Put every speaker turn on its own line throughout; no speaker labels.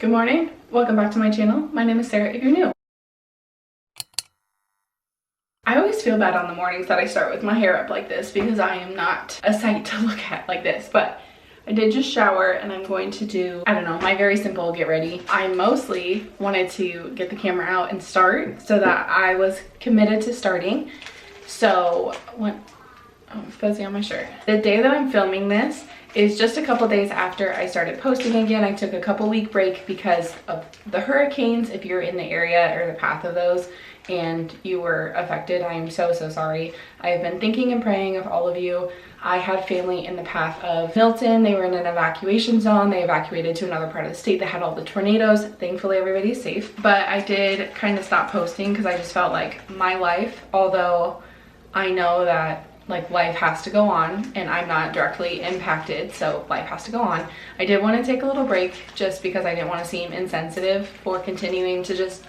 Good morning, welcome back to my channel. My name is Sarah if you're new. I always feel bad on the mornings that I start with my hair up like this because I am not a sight to look at like this, but I did just shower and I'm going to do, I don't know, my very simple get ready. I mostly wanted to get the camera out and start so that I was committed to starting. So when, oh, I'm fuzzy on my shirt. The day that I'm filming this is just a couple days after I started posting again. I took a couple week break because of the hurricanes. If you're in the area or the path of those and you were affected, I am so sorry. I have been thinking and praying of all of you. I had family in the path of Milton. They were in an evacuation zone. They evacuated to another part of the state that had all the tornadoes. Thankfully everybody's safe, but I did kind of stop posting because I just felt like my life, although I know that like life has to go on and I'm not directly impacted, so life has to go on. I did want to take a little break just because I didn't want to seem insensitive for continuing to just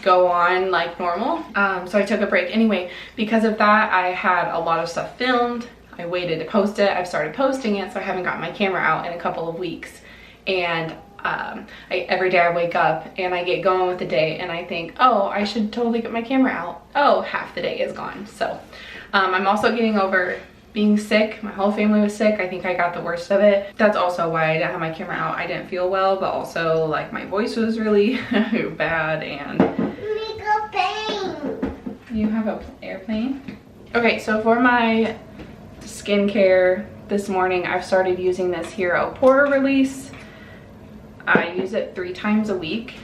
go on like normal. So I took a break anyway. Because of that, I had a lot of stuff filmed. I waited to post it. I've started posting it, so I haven't gotten my camera out in a couple of weeks. And every day I wake up and I get going with the day and I think, oh, I should totally get my camera out. Oh, half the day is gone. So I'm also getting over being sick. My whole family was sick. I think I got the worst of it. That's also why I didn't have my camera out. I didn't feel well, but also like my voice was really bad and you have an airplane? Okay, so for my skincare this morning, I've started using this Hero Pore Release. I use it 3 times a week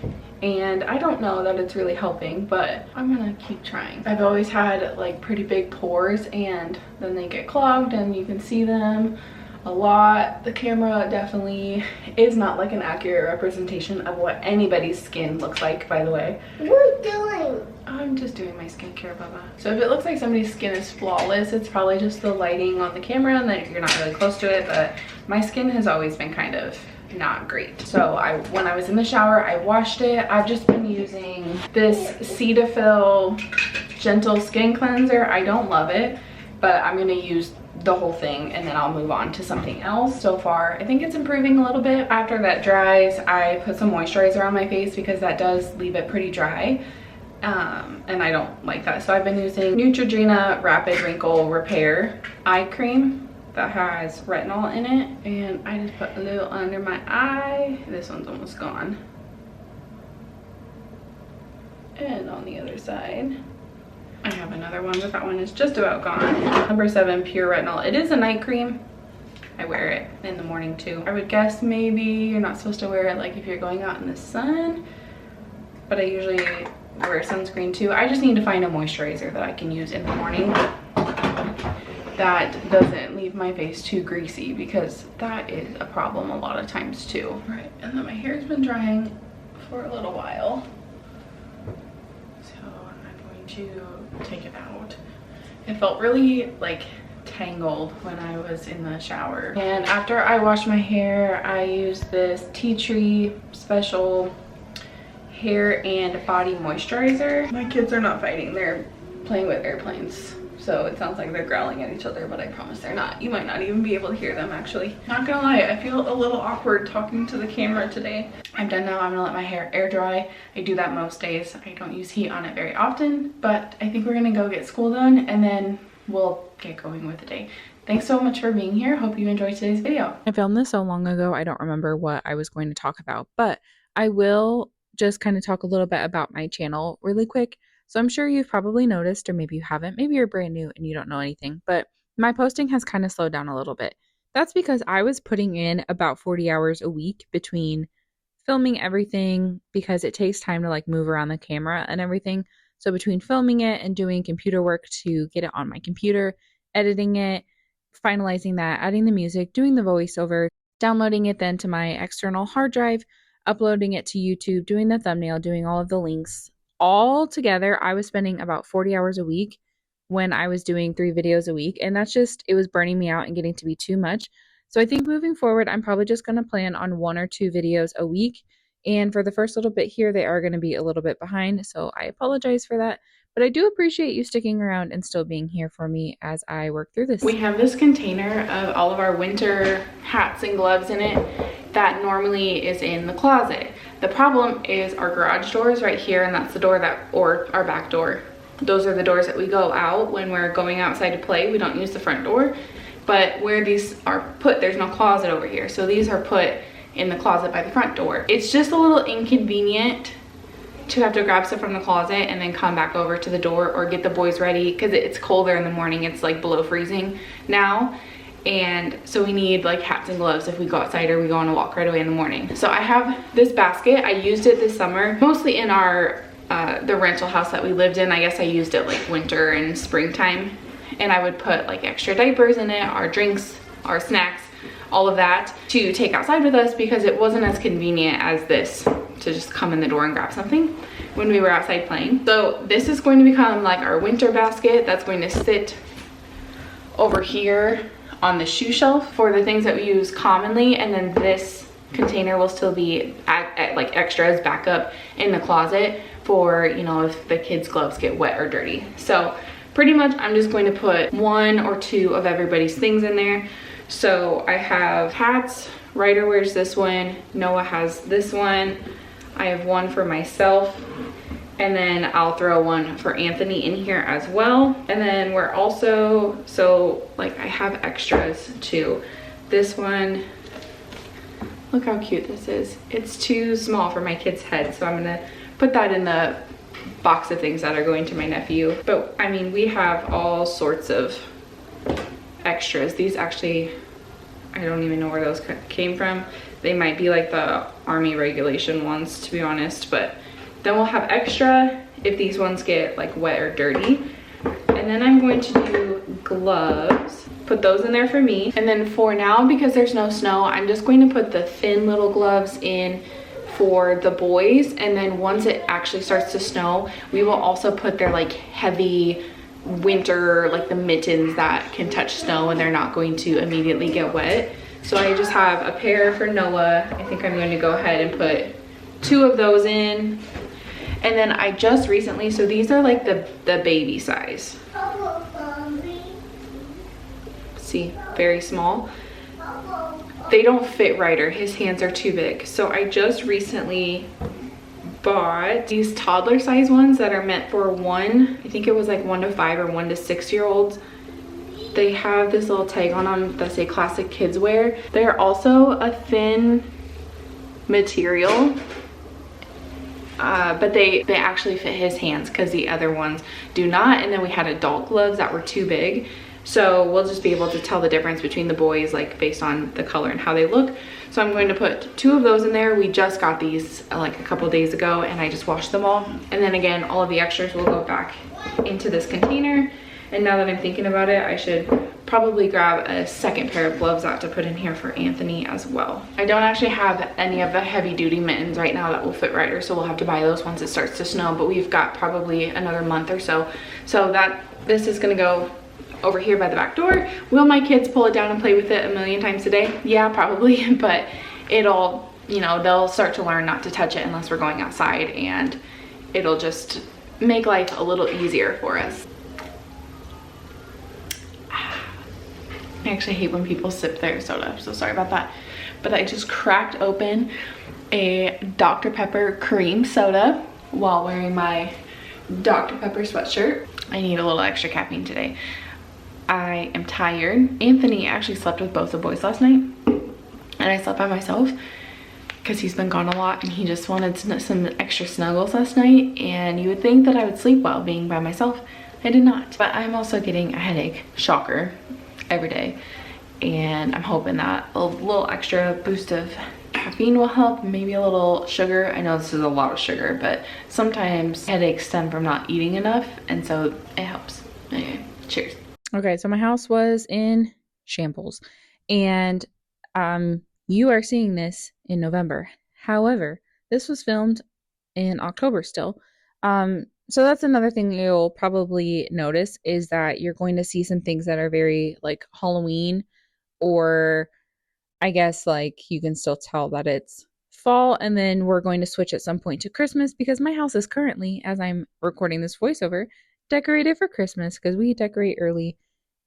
and I don't know that it's really helping, but I'm gonna keep trying. I've always had like pretty big pores and then they get clogged and you can see them a lot. The camera definitely is not like an accurate representation of what anybody's skin looks like, by the way.
What are you doing?
I'm just doing my skincare, Bubba. So if it looks like somebody's skin is flawless, it's probably just the lighting on the camera and that you're not really close to it, but my skin has always been kind of not great. So when I was in the shower, I washed it. I've just been using this Cetaphil Gentle Skin Cleanser. I don't love it, but I'm gonna use the whole thing and then I'll move on to something else. So far, I think it's improving a little bit. After that dries, I put some moisturizer on my face because that does leave it pretty dry. And I don't like that. So I've been using Neutrogena Rapid Wrinkle Repair Eye Cream that has retinol in it, and I just put a little under my eye. This one's almost gone, and on the other side I have another one, but that one is just about gone. Number 7 Pure Retinol. It is a night cream. I wear it in the morning too. I would guess maybe you're not supposed to wear it like if you're going out in the sun, but I usually wear sunscreen too. I just need to find a moisturizer that I can use in the morning that doesn't leave my face too greasy, because that is a problem a lot of times too. Right, and then my hair's been drying for a little while, so I'm going to take it out. It felt really like tangled when I was in the shower. And after I wash my hair, I use this Tea Tree Special hair and body moisturizer. My kids are not fighting, they're playing with airplanes. So it sounds like they're growling at each other, but I promise they're not. You might not even be able to hear them actually. Not gonna lie, I feel a little awkward talking to the camera today. I'm done now. I'm gonna let my hair air dry. I do that most days. I don't use heat on it very often, but I think we're gonna go get school done and then we'll get going with the day. Thanks so much for being here. Hope you enjoyed today's video.
I filmed this so long ago, I don't remember what I was going to talk about, but I will just kind of talk a little bit about my channel really quick. So I'm sure you've probably noticed, or maybe you haven't, maybe you're brand new and you don't know anything, but my posting has kind of slowed down a little bit. That's because I was putting in about 40 hours a week between filming everything, because it takes time to like move around the camera and everything. So between filming it and doing computer work to get it on my computer, editing it, finalizing that, adding the music, doing the voiceover, downloading it then to my external hard drive, uploading it to YouTube, doing the thumbnail, doing all of the links, all together, I was spending about 40 hours a week when I was doing 3 videos a week. And that's just, it was burning me out and getting to be too much. So I think moving forward, I'm probably just going to plan on 1 or 2 videos a week. And for the first little bit here, they are going to be a little bit behind. So I apologize for that. But I do appreciate you sticking around and still being here for me as I work through this.
We have this container of all of our winter hats and gloves in it. that normally is in the closet. The problem is our garage door is right here, and that's the door that, or our back door. Those are the doors that we go out when we're going outside to play. We don't use the front door, but where these are put, there's no closet over here. So these are put in the closet by the front door. It's just a little inconvenient to have to grab stuff from the closet and then come back over to the door or get the boys ready, because it's colder in the morning. It's like below freezing now. And so we need like hats and gloves if we go outside or we go on a walk right away in the morning. So I have this basket. I used it this summer, mostly in our the rental house that we lived in. I guess I used it like winter and springtime, and I would put like extra diapers in it, our drinks, our snacks, all of that to take outside with us, because it wasn't as convenient as this to just come in the door and grab something when we were outside playing. So this is going to become like our winter basket that's going to sit over here on the shoe shelf for the things that we use commonly, and then this container will still be at like extras backup in the closet for, you know, if the kids' gloves get wet or dirty. So pretty much I'm just going to put 1 or 2 of everybody's things in there. So I have hats. Ryder wears this one, Noah has this one, I have one for myself, and then I'll throw one for Anthony in here as well. And then we're also, so like I have extras too. This one, look how cute this is. It's too small for my kid's head, so I'm gonna put that in the box of things that are going to my nephew. But I mean, we have all sorts of extras. These actually, I don't even know where those came from. They might be like the army regulation ones, to be honest, but then we'll have extra if these ones get like wet or dirty. And then I'm going to do gloves, put those in there for me. And then for now, because there's no snow, I'm just going to put the thin little gloves in for the boys. And then once it actually starts to snow, we will also put their like heavy winter, like the mittens that can touch snow and they're not going to immediately get wet. So I just have a pair for Noah. I think I'm going to go ahead and put 2 of those in. And then I just recently, so these are like the baby size. See, very small. They don't fit Ryder, his hands are too big. So I just recently bought these toddler size ones that are meant for I think it was like 1 to 5 or 1 to 6 year olds. They have this little tag on them that say classic kids wear. They're also a thin material, but they actually fit his hands because the other ones do not. And then we had adult gloves that were too big. So we'll just be able to tell the difference between the boys, like based on the color and how they look. So I'm going to put 2 of those in there. We just got these like a couple days ago and I just washed them all. And then again, all of the extras will go back into this container. And now that I'm thinking about it, I should probably grab a second pair of gloves out to put in here for Anthony as well. I don't actually have any of the heavy duty mittens right now that will fit Ryder, so we'll have to buy those once it starts to snow, but we've got probably another month or so. So this is gonna go over here by the back door. Will my kids pull it down and play with it a million times a day? Yeah, probably, but it'll, you know, they'll start to learn not to touch it unless we're going outside, and it'll just make life a little easier for us. I actually hate when people sip their soda, so sorry about that. But I just cracked open a Dr. Pepper cream soda while wearing my Dr. Pepper sweatshirt. I need a little extra caffeine today. I am tired. Anthony actually slept with both the boys last night, and I slept by myself because he's been gone a lot and he just wanted some extra snuggles last night. And you would think that I would sleep well being by myself. I did not. But I'm also getting a headache, shocker, every day, and I'm hoping that a little extra boost of caffeine will help, maybe a little sugar. I know this is a lot of sugar, but sometimes headaches stem from not eating enough, and so it helps. Okay, cheers.
Okay, so my house was in shambles, and you are seeing this in November. However, this was filmed in October still. So that's another thing you'll probably notice, is that you're going to see some things that are very like Halloween, or I guess like you can still tell that it's fall, and then we're going to switch at some point to Christmas, because my house is currently, as I'm recording this voiceover, decorated for Christmas, because we decorate early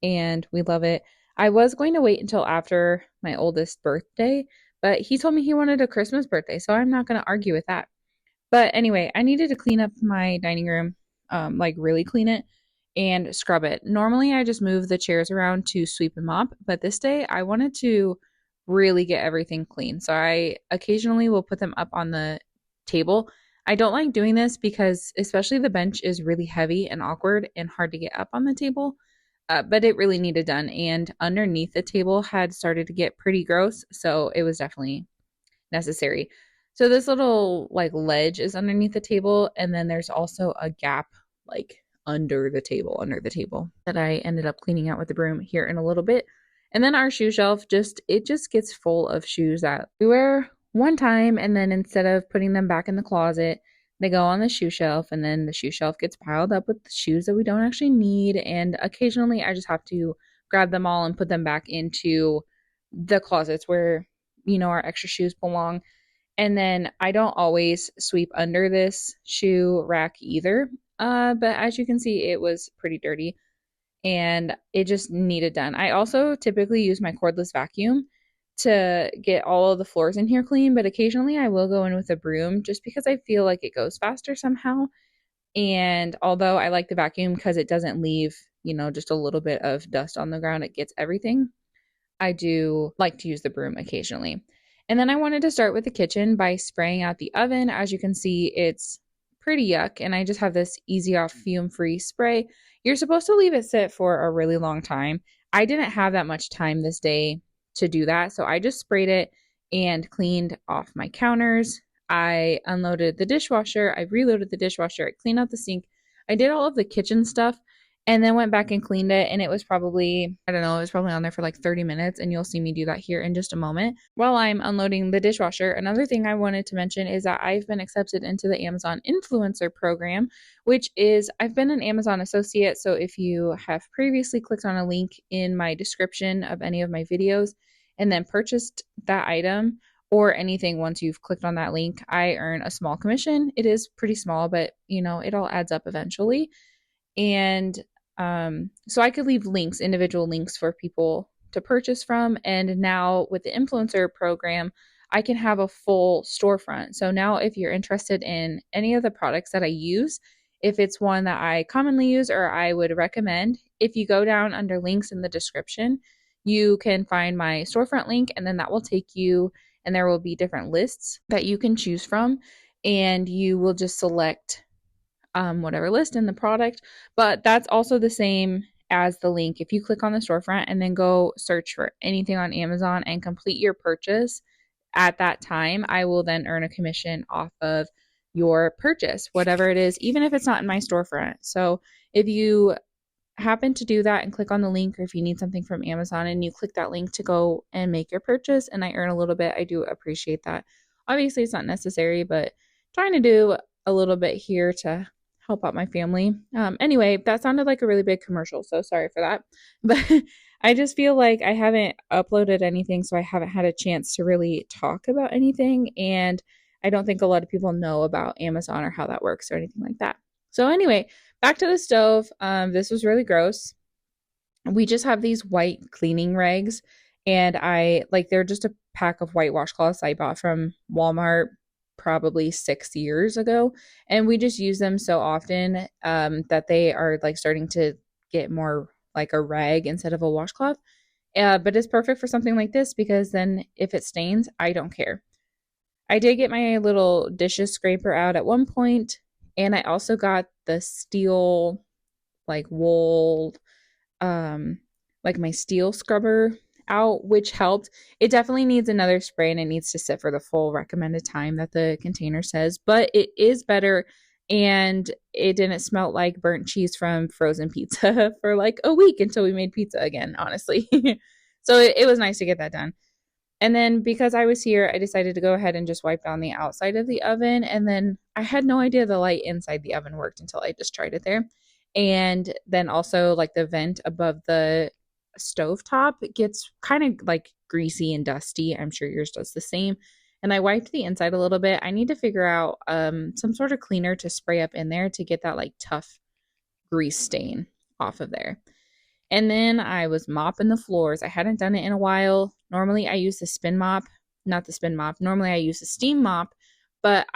and we love it. I was going to wait until after my oldest birthday, But he told me he wanted a Christmas birthday, so I'm not going to argue with that. But anyway, I needed to clean up my dining room, like really clean it and scrub it. Normally, I just move the chairs around to sweep and mop, but this day I wanted to really get everything clean. So I occasionally will put them up on the table. I don't like doing this because, especially the bench is really heavy and awkward and hard to get up on the table. But it really needed done. And underneath the table had started to get pretty gross. So it was definitely necessary. So this little like ledge is underneath the table, and then there's also a gap like under the table that I ended up cleaning out with the broom here in a little bit. And then our shoe shelf just gets full of shoes that we wear one time, and then instead of putting them back in the closet, they go on the shoe shelf, and then the shoe shelf gets piled up with the shoes that we don't actually need. And occasionally I just have to grab them all and put them back into the closets where our extra shoes belong. And then I don't always sweep under this shoe rack either. But as you can see, it was pretty dirty and it just needed done. I also typically use my cordless vacuum to get all of the floors in here clean, but occasionally I will go in with a broom just because I feel like it goes faster somehow. And although I like the vacuum because it doesn't leave, just a little bit of dust on the ground, it gets everything. I do like to use the broom occasionally. And then I wanted to start with the kitchen by spraying out the oven. As you can see, it's pretty yuck, and I just have this easy off fume free spray. You're supposed to leave it sit for a really long time. I didn't have that much time this day to do that, so I just sprayed it and cleaned off my counters. I unloaded the dishwasher, I reloaded the dishwasher, I cleaned out the sink. I did all of the kitchen stuff and then went back and cleaned it, and it was probably, I don't know, it was probably on there for like 30 minutes, and you'll see me do that here in just a moment while I'm unloading the dishwasher. Another thing I wanted to mention is that I've been accepted into the Amazon Influencer Program, which is, I've been an Amazon associate, so if you have previously clicked on a link in my description of any of my videos and then purchased that item or anything once you've clicked on that link, I earn a small commission. It is pretty small, but it all adds up eventually. And so I could leave links, individual links for people to purchase from. And now with the influencer program, I can have a full storefront. So now if you're interested in any of the products that I use, if it's one that I commonly use or I would recommend, if you go down under links in the description, you can find my storefront link, and then that will take you, and there will be different lists that you can choose from, and you will just select whatever list in the product. But that's also the same as the link. If you click on the storefront and then go search for anything on Amazon and complete your purchase at that time, I will then earn a commission off of your purchase, whatever it is, even if it's not in my storefront. So if you happen to do that and click on the link, or if you need something from Amazon and you click that link to go and make your purchase and I earn a little bit, I do appreciate that. Obviously, it's not necessary, but trying to do a little bit here to help out my family. Anyway, that sounded like a really big commercial, so sorry for that. But I just feel like I haven't uploaded anything, so I haven't had a chance to really talk about anything. And I don't think a lot of people know about Amazon or how that works or anything like that. So anyway, back to the stove. This was really gross. We just have these white cleaning rags, and they're just a pack of white washcloths I bought from Walmart probably 6 years ago, and we just use them so often that they are like starting to get more like a rag instead of a washcloth. But it's perfect for something like this because then if it stains, I don't care. I did get my little dishes scraper out at one point, and I also got the steel like wool like my steel scrubber out, which helped. It definitely needs another spray, and it needs to sit for the full recommended time that the container says, but it is better, and it didn't smell like burnt cheese from frozen pizza for like a week until we made pizza again, honestly. So it was nice to get that done. And then because I was here, I decided to go ahead and just wipe down the outside of the oven. And then I had no idea the light inside the oven worked until I just tried it there. And then also like the vent above the stovetop gets kind of like greasy and dusty. I'm sure yours does the same. And I wiped the inside a little bit. I need to figure out some sort of cleaner to spray up in there to get that like tough grease stain off of there. And then I was mopping the floors. I hadn't done it in a while. Normally I use the spin mop, not the spin mop. Normally I use a steam mop, but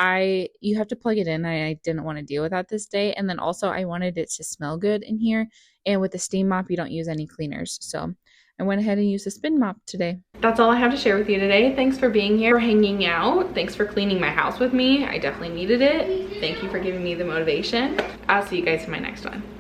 you have to plug it in. I didn't want to deal with that this day. And then also I wanted it to smell good in here. And with the steam mop, you don't use any cleaners. So I went ahead and used a spin mop today.
That's all I have to share with you today. Thanks for being here, for hanging out. Thanks for cleaning my house with me. I definitely needed it. Thank you for giving me the motivation. I'll see you guys in my next one.